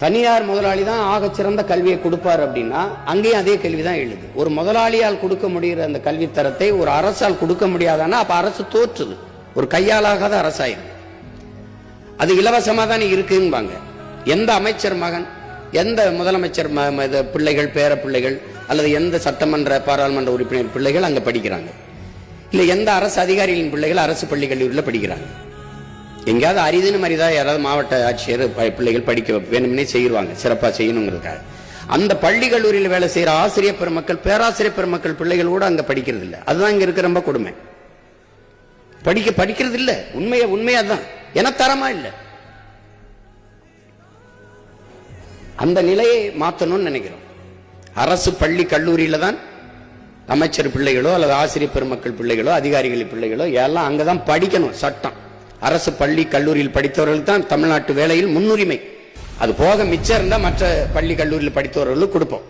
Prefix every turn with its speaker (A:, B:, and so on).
A: தனியார் முதலாளி தான் ஆகச்சிறந்த கல்வியை கொடுப்பார் அப்படின்னா அங்கேயும் அதே கேள்வி தான் எழுது. ஒரு முதலாளியால் கொடுக்க முடிகிற அந்த கல்வி தரத்தை ஒரு அரசால் கொடுக்க முடியாதானா அப்ப அரசு தோற்றுது, ஒரு கையாலாகாத அரசாயிருக்கு. அது இலவசமா தானே இருக்குன்னு எந்த அமைச்சர் மகன், எந்த முதலமைச்சர் பிள்ளைகள், பேர பிள்ளைகள் அல்லது எந்த சட்டமன்ற பாராளுமன்ற உறுப்பினர் பிள்ளைகள் அங்க படிக்கிறாங்க? இல்ல எந்த அரசு அதிகாரிகளின் பிள்ளைகள் அரசு பள்ளி கல்லூரியில் படிக்கிறாங்க? எங்கேயாவது அரிதுன்னு மாதிரிதா யாராவது மாவட்ட ஆட்சியர் பிள்ளைகள் படிக்க வேணும்னே செய்வாங்க, சிறப்பா செய்யணுங்கிறதுக்காக. அந்த பள்ளி கல்லூரியில் வேலை செய்யற ஆசிரியர் பெருமக்கள், பேராசிரியர் பெருமக்கள் பிள்ளைகள் கூட அங்க படிக்கிறது இல்லை. அதுதான் இங்க இருக்க ரொம்ப கொடுமை. படிக்கிறது இல்ல. உண்மையா தான். என தரமா இல்ல. அந்த நிலையை மாற்றணும்னு நினைக்கிறோம். அரசு பள்ளி கல்லூரியில தான் அமைச்சர் பிள்ளைகளோ அல்லது ஆசிரியர் பெருமக்கள் பிள்ளைகளோ அதிகாரிகள் பிள்ளைகளோ எல்லாம் அங்கதான் படிக்கணும். சட்டம் அரசு பள்ளி கல்லூரியில் படித்தவர்களுக்கு தான் தமிழ்நாட்டு வேலையில் முன்னுரிமை. அது போக மிச்சம் இருந்தா மற்ற பள்ளி கல்லூரியில் படித்தவர்களுக்கு கொடுப்போம்.